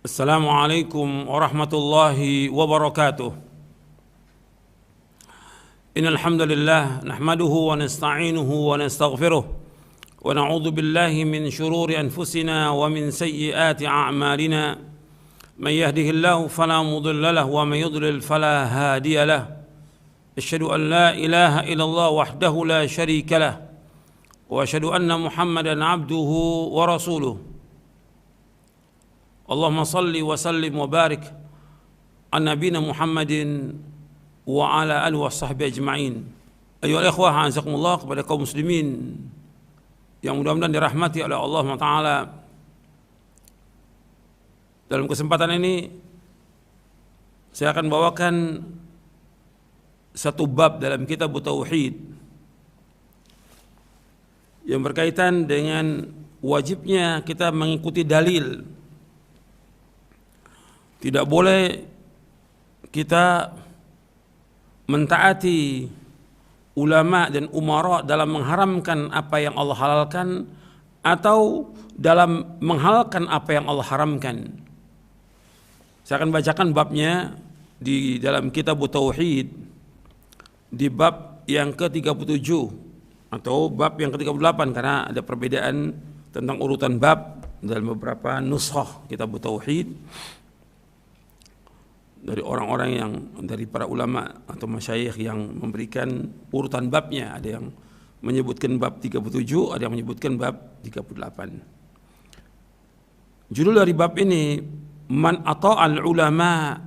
Assalamualaikum warahmatullahi wabarakatuh. Innal hamdalillah nahmaduhu wa nasta'inuhu wa nastaghfiruh wa na'udzu billahi min shururi anfusina wa min sayyiati a'malina. Man yahdihillahu fala mudilla lahu wa man yudlil fala hadiya lahu. Asyhadu an la ilaha illallah wahdahu la syarika lahu wa asyhadu anna Muhammadan 'abduhu wa rasuluh. Allahumma salli wa sallim wa barik an nabiyina Muhammadin wa ala alihi wa sahbihi ajma'in. Ayyuhal ikhwah, a'azakumullah, kepada kaum muslimin yang mudah-mudahan dirahmati oleh Allah Ta'ala. Dalam kesempatan ini saya akan bawakan satu bab dalam kitab Tauhid yang berkaitan dengan wajibnya kita mengikuti dalil. Tidak boleh kita mentaati ulama dan umara dalam mengharamkan apa yang Allah halalkan atau dalam menghalalkan apa yang Allah haramkan. Saya akan bacakan babnya di dalam kitab Tauhid di bab yang ke-37 atau bab yang ke-38, karena ada perbedaan tentang urutan bab dalam beberapa nuskhah kitab Tauhid dari orang-orang yang dari para ulama atau masyayikh yang memberikan urutan babnya. Ada yang menyebutkan bab 37, ada yang menyebutkan bab 38. Judul dari bab ini, Man ata'al ulama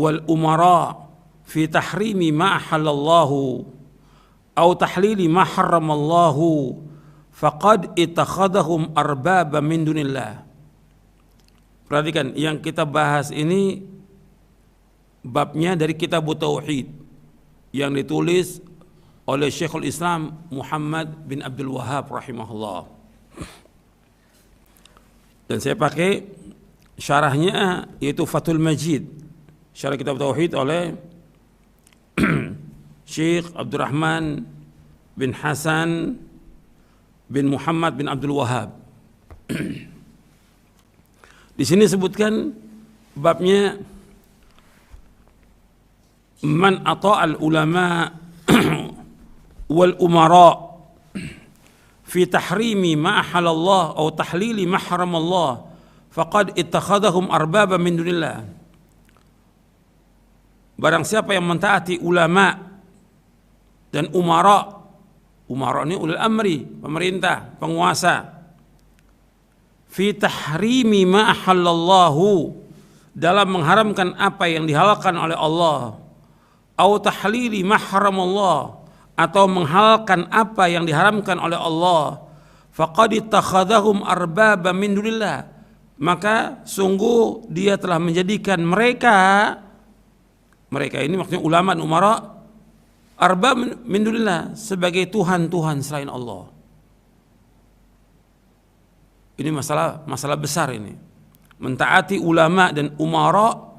wal umara fi tahrimi ma ahallallahu au tahlili ma harramallahu faqad ittakhadhahum arbaba min dunillah. Perhatikan, yang kita bahas ini babnya dari kitab Tauhid yang ditulis oleh Syekhul Islam Muhammad bin Abdul Wahhab rahimahullah. Dan saya pakai syarahnya, yaitu Fathul Majid, syarah kitab Tauhid oleh Syekh Abdurrahman bin Hasan bin Muhammad bin Abdul Wahhab. Di sini sebutkan babnya, Man ata'al ulama wal umara fi tahrimi ma ahalallah atau tahlili ma haramallah faqad ittakhadhahum arbaba min dunillah. Barang siapa yang mentaati ulama dan umara, umara ini ulul amri, pemerintah, penguasa, fi tahrimi ma ahallallahu, dalam mengharamkan apa yang dihalalkan oleh Allah, au tahlili ma haramallah, atau menghalalkan apa yang diharamkan oleh Allah, faqad ittakhadhahum arbaba min dunillah, maka sungguh dia telah menjadikan mereka ini maksudnya ulama dan umara, arbab min dunillah, sebagai tuhan-tuhan selain Allah. Ini masalah besar ini. Mentaati ulama dan umara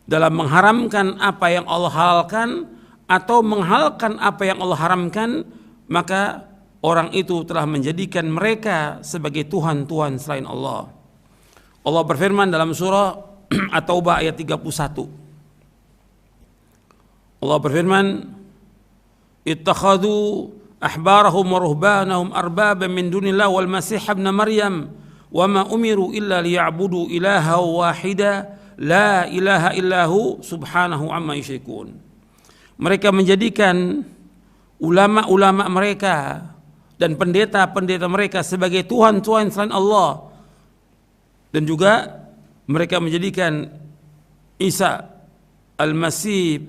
dalam mengharamkan apa yang Allah halalkan atau menghalalkan apa yang Allah haramkan, maka orang itu telah menjadikan mereka sebagai tuhan-tuhan selain Allah. Allah berfirman dalam surah At-Taubah ayat 31. Allah berfirman, Ittakhadhu ahbarahum wa ruhbanahum arbaba min dunillah wal masih ibn Maryam wa ma umiru illa liya'budu ilaha wahida la ilaha illahu subhanahu amma yusyrikun. Mereka menjadikan ulama-ulama mereka dan pendeta-pendeta mereka sebagai tuhan-tuhan selain Allah, dan juga mereka menjadikan Isa Al-Masih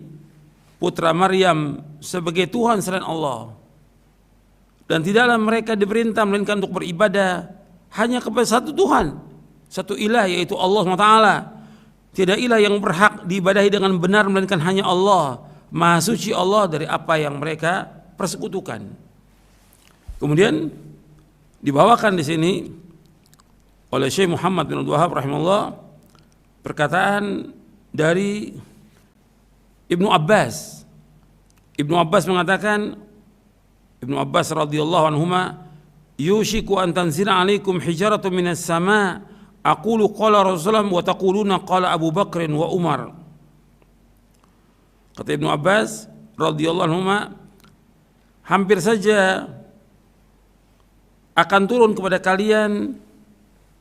putra Maryam sebagai Tuhan selain Allah. Dan tidaklah mereka diperintah melainkan untuk beribadah hanya kepada satu Tuhan, satu ilah, yaitu Allah SWT. Tidak ilah yang berhak diibadahi dengan benar melainkan hanya Allah. Maha suci Allah dari apa yang mereka persekutukan. Kemudian dibawakan di sini oleh Syekh Muhammad bin Abdul Wahhab rahimahullah perkataan dari Ibnu Abbas. Ibnu Abbas mengatakan, Ibnu Abbas radhiyallahu anhuma, yushiku an tanzila alaikum hijaratun minas sama aqulu qala Rasulullah wa taquluna qala Abu Bakr wa Umar. Kata Ibnu Abbas radhiyallahu anhu, hampir saja akan turun kepada kalian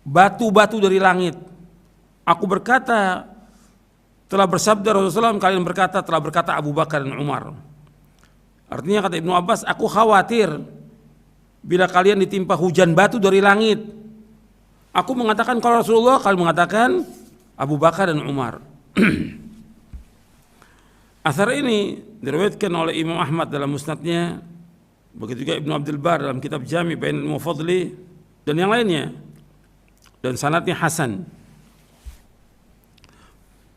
batu-batu dari langit. Aku berkata telah bersabda Rasulullah SAW, kalian berkata telah berkata Abu Bakar dan Umar. Artinya kata Ibnu Abbas, aku khawatir bila kalian ditimpa hujan batu dari langit. Aku mengatakan kalau Rasulullah, kalian mengatakan Abu Bakar dan Umar. Athar ini diriwayatkan oleh Imam Ahmad dalam musnadnya, begitu juga Ibnu Abdul Bar dalam kitab Jami' Bain al-Mufadli dan yang lainnya, dan sanadnya hasan.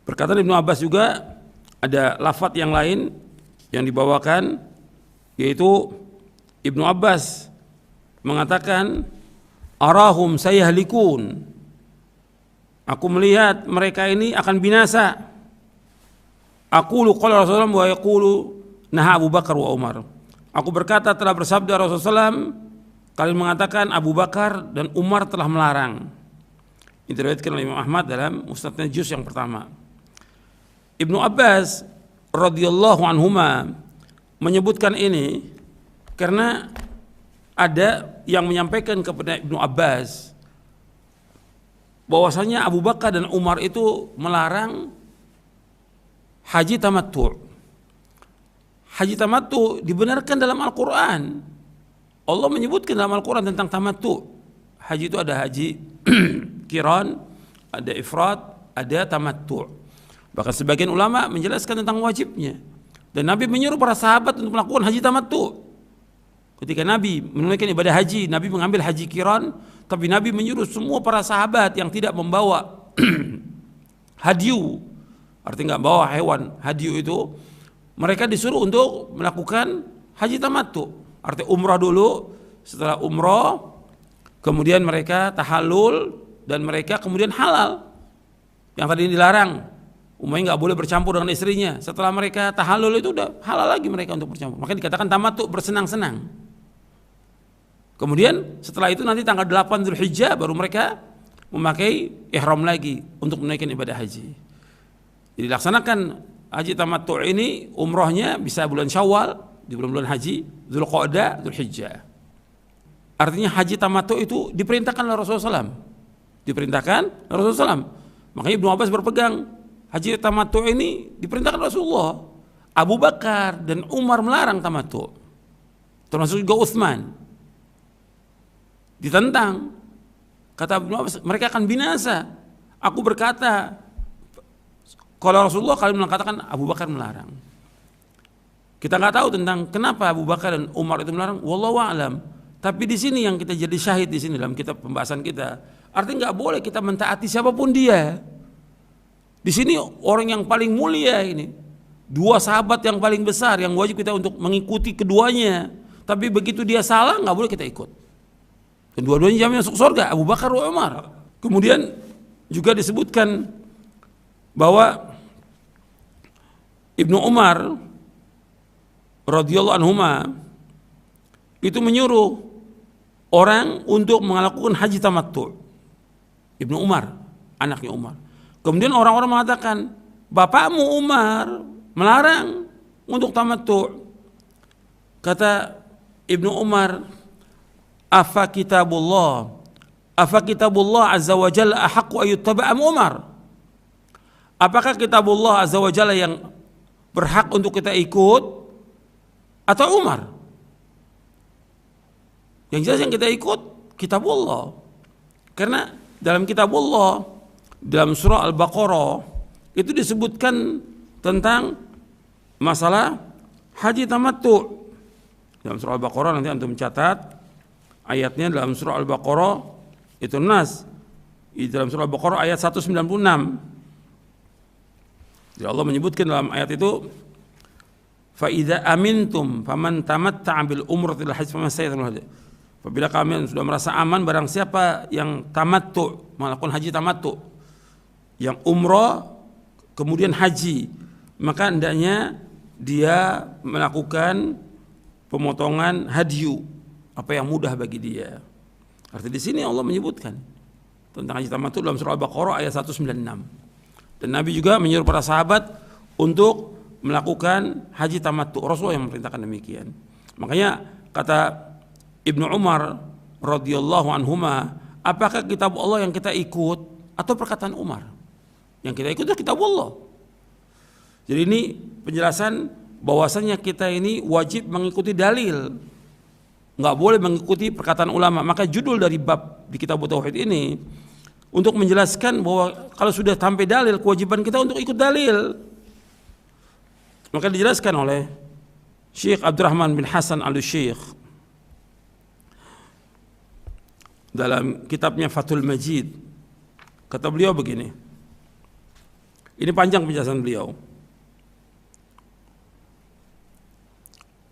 Perkataan Ibnu Abbas juga ada lafadz yang lain yang dibawakan, yaitu Ibnu Abbas mengatakan arahum sayahlikun, aku melihat mereka ini akan binasa. Aqulu qala Rasulullah wa yaqulu naha Abu Bakar wa Umar. Aku berkata telah bersabda Rasulullah SAW, kalian mengatakan Abu Bakar dan Umar telah melarang. Ini diriwayatkan oleh Imam Ahmad dalam Musnadnya juz yang pertama. Ibnu Abbas radhiyallahu anhuma menyebutkan ini karena ada yang menyampaikan kepada Ibnu Abbas bahwasanya Abu Bakar dan Umar itu melarang haji tamattu'. Haji tamattu' dibenarkan dalam Al-Quran. Allah menyebutkan dalam Al-Quran tentang tamattu'. Haji itu ada haji qiran, ada ifrad, ada tamattu'. Bahkan sebagian ulama menjelaskan tentang wajibnya. Dan Nabi menyuruh para sahabat untuk melakukan haji tamattu'. Ketika Nabi menunaikan ibadah haji, Nabi mengambil haji qiran, tapi Nabi menyuruh semua para sahabat yang tidak membawa hadyu, artinya nggak bawa hewan hadyu itu, mereka disuruh untuk melakukan haji tamattu'. Artinya umrah dulu, setelah umrah kemudian mereka tahallul dan mereka kemudian halal. Yang tadi dilarang, umpamanya nggak boleh bercampur dengan istrinya. Setelah mereka tahallul itu udah halal lagi mereka untuk bercampur. Makanya dikatakan tamattu', bersenang-senang. Kemudian setelah itu nanti tanggal 8 Dzulhijjah baru mereka memakai ihram lagi untuk menunaikan ibadah haji. Jadi dilaksanakan haji tamattu' ini, umrohnya bisa bulan Syawal, di bulan-bulan haji, Dzulqa'dah, Dzulhijjah. Artinya haji tamattu' itu diperintahkan oleh Rasulullah SAW. Diperintahkan oleh Rasulullah SAW. Makanya Ibnu Abbas berpegang haji tamattu' ini diperintahkan Rasulullah. Abu Bakar dan Umar melarang tamattu'. Termasuk juga Utsman. Ditentang. Kata Ibnu Abbas, mereka akan binasa. Aku berkata, kalau Rasulullah, kalian mengatakan Abu Bakar melarang. Kita nggak tahu tentang kenapa Abu Bakar dan Umar itu melarang. Wallahu a'lam. Tapi di sini yang kita jadi syahid di sini dalam kitab pembahasan kita. Artinya nggak boleh kita mentaati siapapun dia. Di sini orang yang paling mulia ini, dua sahabat yang paling besar yang wajib kita untuk mengikuti keduanya. Tapi begitu dia salah nggak boleh kita ikut. Dan dua-duanya jamin masuk surga, Abu Bakar wa Umar. Kemudian juga disebutkan bahwa Ibnu Umar radhiyallahu anhuma itu menyuruh orang untuk melakukan haji tamattu'. Ibnu Umar, anaknya Umar. Kemudian orang-orang mengatakan, bapakmu Umar melarang untuk tamattu'. Kata Ibnu Umar, afa kitabullah azza wa jalla ahaqqu ayyuttaba'a Umar. Apakah kitabullah azza wa jalla yang berhak untuk kita ikut atau Umar? Yang jelas yang kita ikut kitabullah. Karena dalam kitabullah, dalam surah Al-Baqarah itu disebutkan tentang masalah haji tamattu'. Dalam surah Al-Baqarah, nanti antum catat ayatnya, dalam surah Al-Baqarah itu Nas. Di dalam surah Al-Baqarah ayat 196. Jadi Allah menyebutkan dalam ayat itu, fa idza amintum faman tamatta'a bil umrati ila hajj famasayyatul hadi. Apabila kalian sudah merasa aman, barang siapa yang tamattu', melakukan haji tamattu', yang umrah kemudian haji, maka hendaknya dia melakukan pemotongan hadyu, apa yang mudah bagi dia. Artinya di sini Allah menyebutkan tentang haji tamattu dalam surah Al-Baqarah ayat 196. Dan Nabi juga menyuruh para sahabat untuk melakukan haji tamattu. Rasulullah yang memerintahkan demikian. Makanya kata Ibnu Umar radhiyallahu anhuma, apakah kitab Allah yang kita ikut atau perkataan Umar? Yang kita ikut adalah kitab Allah. Jadi ini penjelasan bahwasanya kita ini wajib mengikuti dalil, nggak boleh mengikuti perkataan ulama. Maka judul dari bab di kitab Tauhid ini untuk menjelaskan bahwa kalau sudah sampai dalil, kewajiban kita untuk ikut dalil. Maka dijelaskan oleh Syekh Abdurrahman bin Hasan Al-Syekh dalam kitabnya Fathul Majid. Kata beliau begini, ini panjang penjelasan beliau.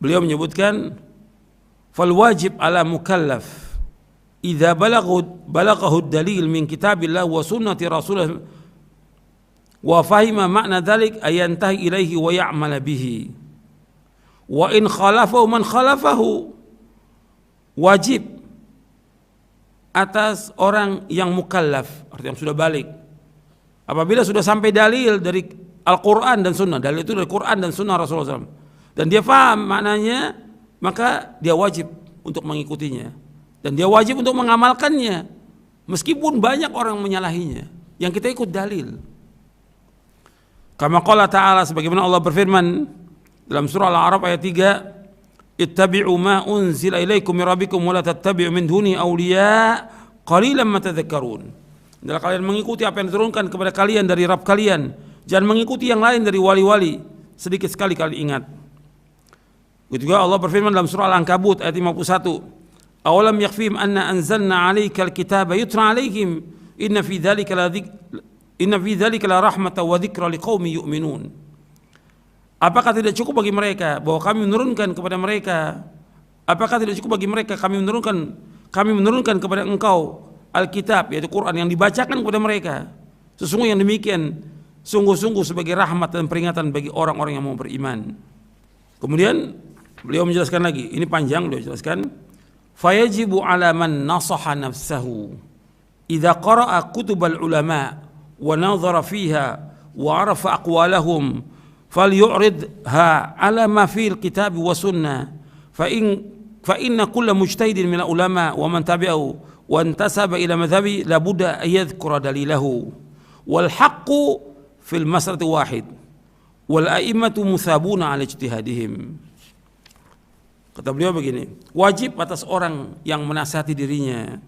Beliau menyebutkan, fal wajib ala mukallaf idza balaghahu dalil min kitabillah wa sunnati rasulih wa fahima makna dzalik ayantahi ilaihi wa ya'mala bihi wa in khalafahu man khalafahu. Wajib atas orang yang mukallaf, artinya yang sudah balik, apabila sudah sampai dalil dari Al-Quran dan Sunnah, dalil itu dari Quran dan Sunnah Rasulullah SAW, dan dia paham maknanya, maka dia wajib untuk mengikutinya dan dia wajib untuk mengamalkannya meskipun banyak orang menyalahinya. Yang kita ikut dalil. Kama qala ta'ala, sebagaimana Allah berfirman dalam surah Al-A'raf ayat 3, ittabi'u ma unzila ilaikum min rabbikum wa la tattabi'u min duni awliya qalilan ma tadhakkarun. Adalah kalian mengikuti apa yang diturunkan kepada kalian dari Rabb kalian, jangan mengikuti yang lain dari wali-wali, sedikit sekali kalian ingat. Begitu juga Allah berfirman dalam surah Al-Ankabut ayat 51, awalam yakfihim anna anzalna 'alaikal kitaba yutla 'alaihim inna fi dzalika la rahmatan wa dzikra liqaumin yu'minun. Apakah tidak cukup bagi mereka bahwa kami menurunkan kepada mereka? Apakah tidak cukup bagi mereka kami menurunkan kepada engkau Alkitab, yaitu Quran, yang dibacakan kepada mereka? Sesungguhnya yang demikian sungguh-sungguh sebagai rahmat dan peringatan bagi orang-orang yang mau beriman. Kemudian beliau menjelaskan lagi, ini panjang beliau jelaskan, fayajibu ala man nasaha nafsahu idza qara'a kutubal ulama wa nadhara fiha wa arafa aqwalahum falyu'ridha ala ma fil kitab wa sunnah fa inna kulla mujtahidin min ulama wa man tabi'ahu wa intasaba ila madhhabi la budda an yadhkura dalilahu wal haqqu fil masrati wahid wal a'immatu musabuna ala ijtihadihim. Kata beliau begini, wajib atas orang yang menasihati dirinya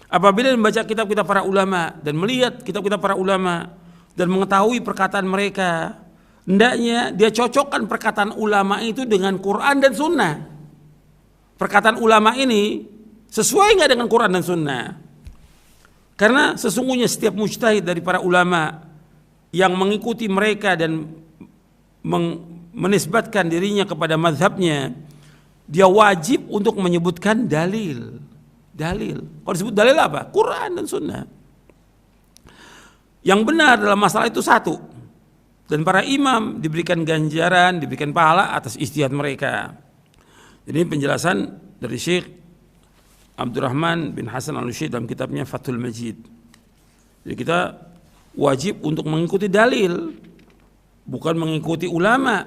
apabila membaca kitab-kitab para ulama dan melihat kitab-kitab para ulama dan mengetahui perkataan mereka, hendaknya dia cocokkan perkataan ulama itu dengan Quran dan Sunnah. Perkataan ulama ini sesuai nggak dengan Quran dan Sunnah? Karena sesungguhnya setiap mujtahid dari para ulama yang mengikuti mereka dan menisbatkan dirinya kepada mazhabnya, dia wajib untuk menyebutkan dalil. Kalau disebut dalil apa? Quran dan Sunnah. Yang benar dalam masalah itu satu, dan para imam diberikan ganjaran, diberikan pahala atas ijtihad mereka. Jadi penjelasan dari Syekh Abdurrahman bin Hasan Al-Syekh dalam kitabnya Fathul Majid. Jadi kita wajib untuk mengikuti dalil, bukan mengikuti ulama.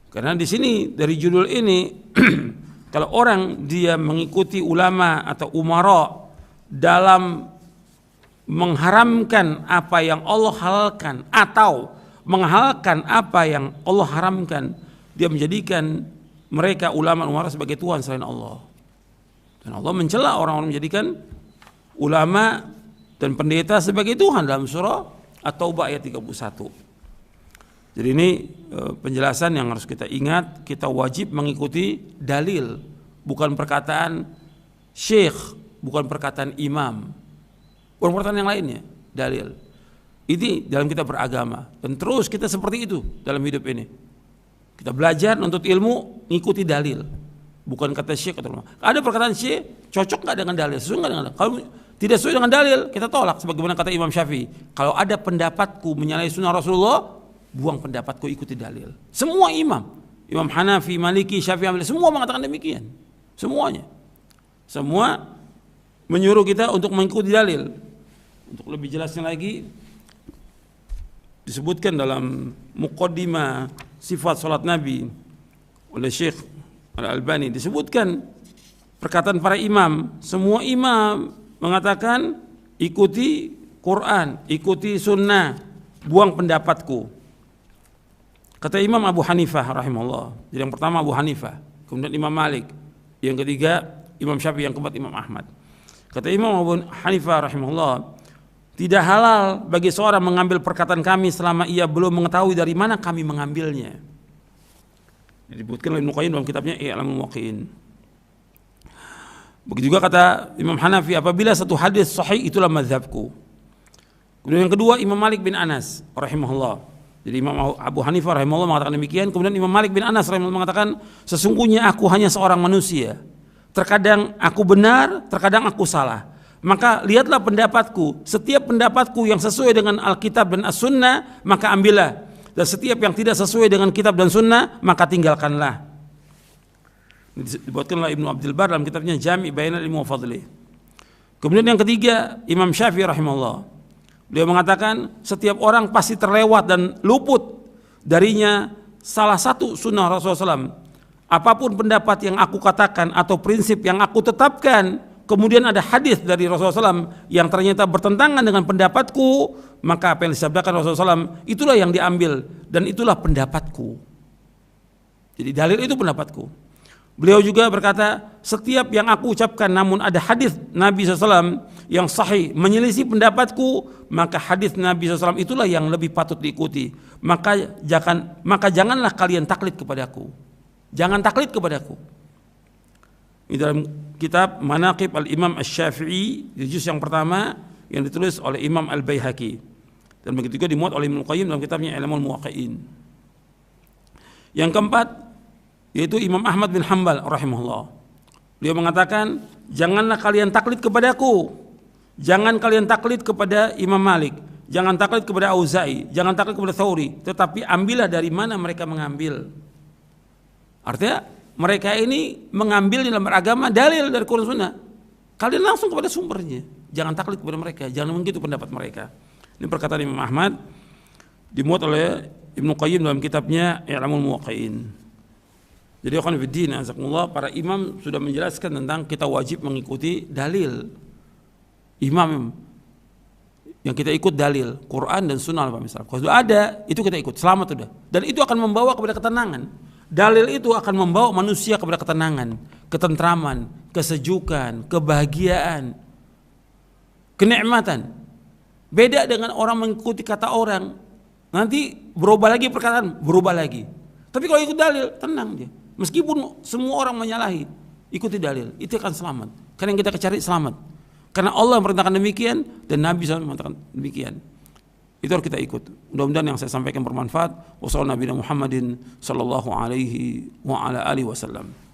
Karena di sini dari judul ini kalau orang dia mengikuti ulama atau umara dalam mengharamkan apa yang Allah halalkan atau menghalalkan apa yang Allah haramkan, dia menjadikan mereka ulama umara sebagai Tuhan selain Allah. Dan Allah mencela orang-orang menjadikan ulama dan pendeta sebagai Tuhan dalam surah At-Taubah ayat 31. Jadi ini penjelasan yang harus kita ingat, kita wajib mengikuti dalil, bukan perkataan syekh, bukan perkataan imam, bukan perkataan yang lainnya, dalil. Ini dalam kita beragama, dan terus kita seperti itu dalam hidup ini. Kita belajar untuk ilmu, ngikuti dalil, bukan kata syekh atau ulama. Ada perkataan syekh cocok nggak dengan dalil, sesuai nggak dengan dalil? Kalau tidak sesuai dengan dalil, kita tolak. Sebagaimana kata Imam Syafi'i, kalau ada pendapatku menyalahi sunnah Rasulullah, buang pendapatku, ikuti dalil. Semua imam, Imam Hanafi, Maliki, Syafi'i, semua mengatakan demikian. Semuanya, semua menyuruh kita untuk mengikuti dalil. Untuk lebih jelasnya lagi, disebutkan dalam muqaddimah sifat salat Nabi oleh Syekh Al-Albani, disebutkan perkataan para imam. Semua imam mengatakan ikuti Quran, ikuti sunnah, buang pendapatku. Kata Imam Abu Hanifah rahimahullah. Jadi yang pertama Abu Hanifah, kemudian Imam Malik, yang ketiga Imam Syafi'i, yang keempat Imam Ahmad. Kata Imam Abu Hanifah rahimahullah, tidak halal bagi seorang mengambil perkataan kami selama ia belum mengetahui dari mana kami mengambilnya. Disebutkan oleh Ibnu Qayyim dalam kitabnya I'lamul Muwaqqi'in. Begitu juga kata Imam Hanafi, apabila satu hadis sahih itulah mazhabku. Kemudian yang kedua Imam Malik bin Anas rahimahullah. Jadi Imam Abu Hanifah rahimahullah mengatakan demikian. Kemudian Imam Malik bin Anas rahimahullah mengatakan, sesungguhnya aku hanya seorang manusia. Terkadang aku benar, terkadang aku salah. Maka lihatlah pendapatku. Setiap pendapatku yang sesuai dengan Alkitab dan As-Sunnah, maka ambillah. Dan setiap yang tidak sesuai dengan kitab dan sunnah, maka tinggalkanlah. Dibuatkan oleh Ibnu Abdul Bar dalam kitabnya Jami' Bainal Ilmi wa Fadli. Kemudian yang ketiga Imam Syafi'i rahimahullah, beliau mengatakan setiap orang pasti terlewat dan luput darinya salah satu sunnah Rasulullah SAW. Apapun pendapat yang aku katakan atau prinsip yang aku tetapkan, kemudian ada hadis dari Rasulullah SAW yang ternyata bertentangan dengan pendapatku, maka apa yang disabdakan Rasulullah SAW itulah yang diambil dan itulah pendapatku. Jadi dalil itu pendapatku. Beliau juga berkata, setiap yang aku ucapkan namun ada hadis Nabi SAW yang sahih menyelisih pendapatku, maka hadis Nabi SAW itulah yang lebih patut diikuti. Maka janganlah kalian taklid kepadaku. Jangan taklid kepadaku. Ini dalam kitab Manaqib Al-Imam Asy-Syafi'i di juz yang pertama yang ditulis oleh Imam Al-Baihaqi, dan begitu juga dimuat oleh Ibnu Qayyim dalam kitabnya I'lamul Muwaqqi'in. Yang keempat yaitu Imam Ahmad bin Hanbal rahimahullah. Beliau mengatakan, janganlah kalian taklid kepadaku. Jangan kalian taklid kepada Imam Malik, jangan taklid kepada Auza'i, jangan taklid kepada Tsauri, tetapi ambillah dari mana mereka mengambil. Artinya mereka ini mengambil dalam beragama dalil dari Quran Sunnah. Kalian langsung kepada sumbernya. Jangan taklid kepada mereka, jangan mengikuti pendapat mereka. Ini perkataan Imam Ahmad, dimuat oleh Ibnu Qayyim dalam kitabnya I'lamul Muwaqqi'in. Jadi akan fiddin azakumullah, para imam sudah menjelaskan tentang kita wajib mengikuti dalil. Imam yang kita ikut dalil Quran dan Sunnah Pak misal. Kalau sudah ada itu kita ikut, selamat sudah. Dan itu akan membawa kepada ketenangan. Dalil itu akan membawa manusia kepada ketenangan, ketentraman, kesejukan, kebahagiaan, kenikmatan. Beda dengan orang mengikuti kata orang, nanti berubah lagi perkataan, berubah lagi. Tapi kalau ikut dalil, tenang dia. Meskipun semua orang menyalahi, ikuti dalil, itu akan selamat. Karena yang kita cari selamat. Karena Allah merintahkan demikian dan Nabi SAW mengatakan demikian. Itu harus kita ikut. Mudah-mudahan yang saya sampaikan bermanfaat. Wassalamualaikum warahmatullahi wabarakatuh.